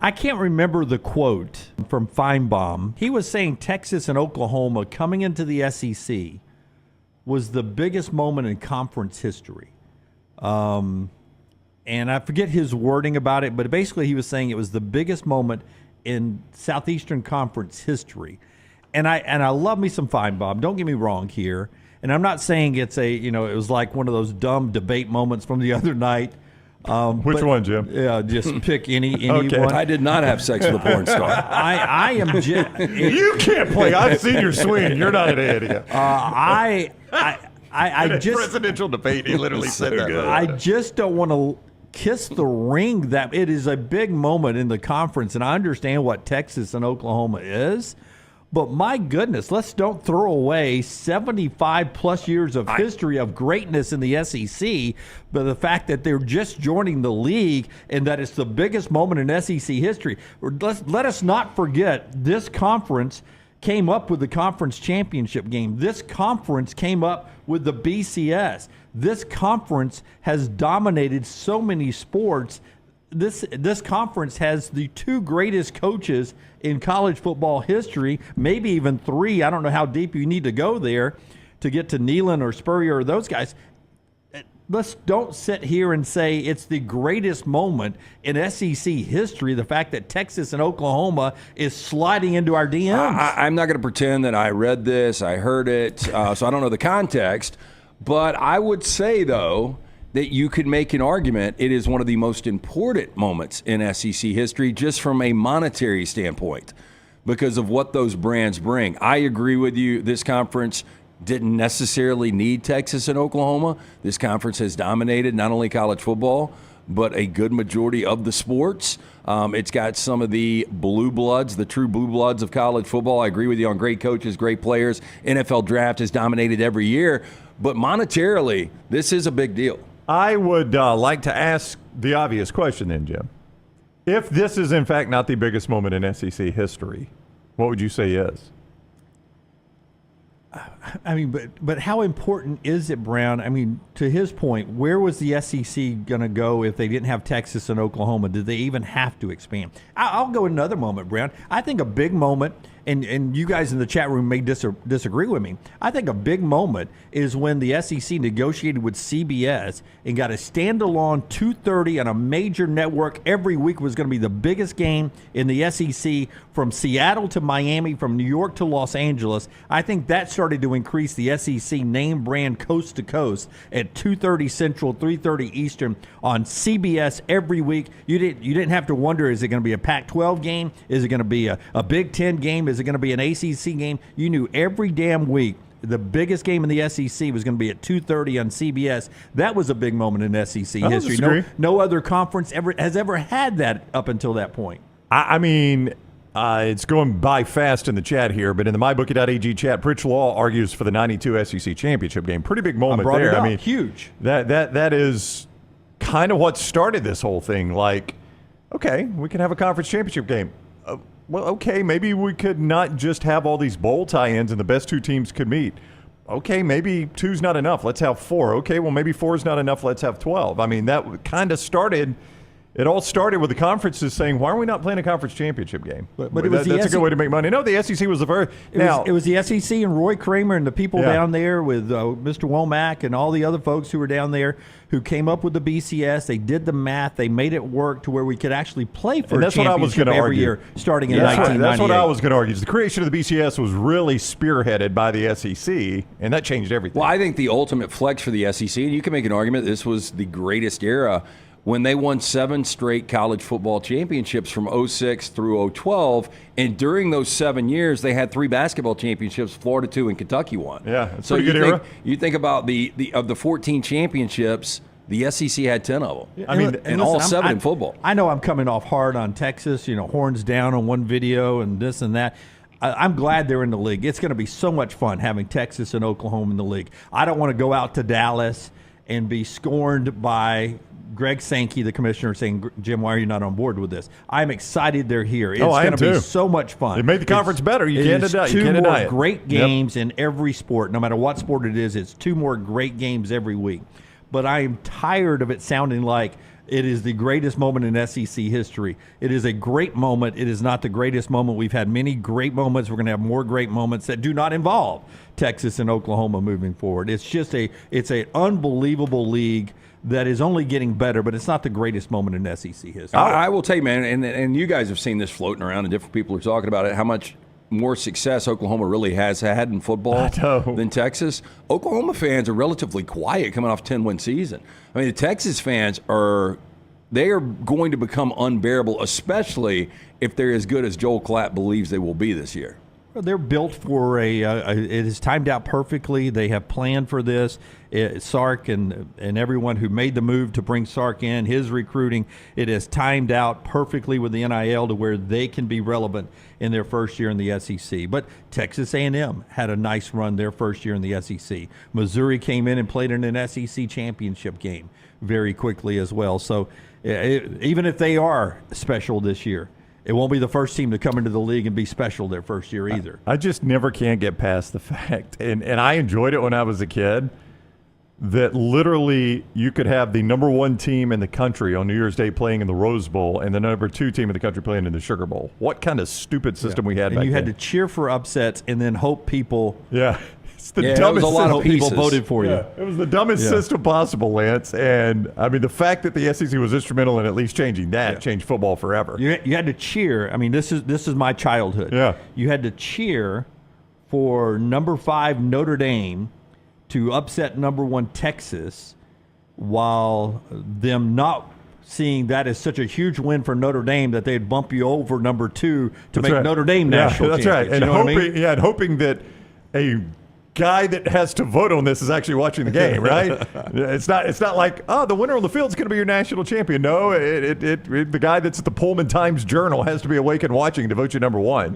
I can't remember the quote from Finebaum. He was saying Texas and Oklahoma coming into the SEC was the biggest moment in conference history. And I forget his wording about it, but basically he was saying it was the biggest moment in Southeastern Conference history. And I love me some Finebaum. Don't get me wrong here. And I'm not saying it's it was like one of those dumb debate moments from the other night. Which one, Jim? Yeah, just pick any Okay. one. I did not have sex with a porn star. I am. You can't play. I've seen your swing. You're not an idiot. I just Presidential debate. He literally said that. I just don't want to kiss the ring. That it is a big moment in the conference, and I understand what Texas and Oklahoma is. But my goodness, let's don't throw away 75 plus years of history of greatness in the SEC. But the fact that they're just joining the league and that it's the biggest moment in SEC history. Let us not forget this conference came up with the conference championship game. This conference came up with the BCS. This conference has dominated so many sports. This conference has the two greatest coaches in college football history, maybe even three. I don't know how deep you need to go there to get to Neyland or Spurrier or those guys. Let's don't sit here and say it's the greatest moment in SEC history, the fact that Texas and Oklahoma is sliding into our DMs. I'm not going to pretend that I read this, I heard it, so I don't know the context. But I would say, though, that you could make an argument it is one of the most important moments in SEC history just from a monetary standpoint because of what those brands bring. I agree with you. This conference didn't necessarily need Texas and Oklahoma. This conference has dominated not only college football, but a good majority of the sports. It's got some of the blue bloods, the true blue bloods of college football. I agree with you on great coaches, great players. NFL draft is dominated every year. But monetarily, this is a big deal. I would like to ask the obvious question then, Jim. If this is, in fact, not the biggest moment in SEC history, what would you say is? I mean, but how important is it, Brown? I mean, to his point, where was the SEC going to go if they didn't have Texas and Oklahoma? Did they even have to expand? I'll go another moment, Brown. I think a big moment, and you guys in the chat room may disagree with me. I think a big moment is when the SEC negotiated with CBS and got a standalone 2:30 on a major network every week. Was going to be the biggest game in the SEC from Seattle to Miami, from New York to Los Angeles. I think that started to increase the SEC name brand coast to coast at 2:30 Central, 3:30 Eastern on CBS every week. You didn't have to wonder, is it going to be a Pac-12 game? Is it going to be a Big Ten game? Is it going to be an ACC game? You knew every damn week the biggest game in the SEC was going to be at 2:30 on CBS. That was a big moment in SEC history. No other conference has ever had that up until that point. I mean, it's going by fast in the chat here, but in the MyBookie.ag chat, Pritch Law argues for the 92 SEC championship game. Pretty big moment there. I mean, huge. That is kind of what started this whole thing. Like, okay, we can have a conference championship game. Well, okay, maybe we could not just have all these bowl tie-ins and the best two teams could meet. Okay, maybe two's not enough. Let's have four. Okay, well, maybe four is not enough. Let's have 12. I mean, that kind of started – it all started with the conferences saying, why are we not playing a conference championship game? But it was that's a good way to make money. No, the SEC was the very – It was the SEC and Roy Kramer and the people down there with Mr. Womack and all the other folks who were down there who came up with the BCS. They did the math. They made it work to where we could actually play for a championship every year starting in 1998. That's what I was going to argue. The creation of the BCS was really spearheaded by the SEC, and that changed everything. Well, I think the ultimate flex for the SEC, and you can make an argument this was the greatest era when they won 7 straight college football championships from 06 through 012. And during those 7 years, they had 3 basketball championships, Florida 2 and Kentucky 1. Yeah, it's a pretty good era. You think about of the 14 championships, the SEC had 10 of them. Yeah, I mean, and all 7 in football. I know I'm coming off hard on Texas, horns down on one video and this and that. I'm glad they're in the league. It's going to be so much fun having Texas and Oklahoma in the league. I don't want to go out to Dallas and be scorned by Greg Sankey, the commissioner, saying, Jim, why are you not on board with this? I'm excited they're here. It's going to be so much fun. It made the conference better. You can't deny it. Two more great games in every sport. No matter what sport it is, it's 2 more great games every week. But I am tired of it sounding like It is the greatest moment in SEC history. It is a great moment. It is not the greatest moment. We've had many great moments. We're going to have more great moments that do not involve Texas and Oklahoma moving forward. It's an unbelievable league that is only getting better, but it's not the greatest moment in SEC history. I will tell you, man, and you guys have seen this floating around, and different people are talking about it, how much more success Oklahoma really has had in football than Texas. Oklahoma fans are relatively quiet coming off a 10-win season. I mean, the Texas fans are going to become unbearable, especially if they're as good as Joel Klatt believes they will be this year. They're built for it is timed out perfectly. They have planned for this. Sark and everyone who made the move to bring Sark in, his recruiting, it is timed out perfectly with the NIL to where they can be relevant in their first year in the SEC. But Texas A&M had a nice run their first year in the SEC. Missouri came in and played in an SEC championship game very quickly as well. So even if they are special this year, it won't be the first team to come into the league and be special their first year either. I just never can get past the fact, and I enjoyed it when I was a kid, that literally you could have the number one team in the country on New Year's Day playing in the Rose Bowl and the number two team in the country playing in the Sugar Bowl. What kind of stupid system we had back then. And you had to cheer for upsets and then hope people It's the dumbest it was a lot of people voted for you. It was the dumbest system possible, Lance. And, I mean, the fact that the SEC was instrumental in at least changing that changed football forever. You had to cheer. I mean, this is my childhood. Yeah. You had to cheer for number 5 Notre Dame to upset number 1 Texas, while them not seeing that as such a huge win for Notre Dame that they'd bump you over number 2 to make Notre Dame national champions. That's right. And you know hoping, what I mean? and hoping that a guy that has to vote on this is actually watching the game, right? It's not like, the winner on the field is going to be your national champion. No, the guy that's at the Pullman Times Journal has to be awake and watching to vote you number 1.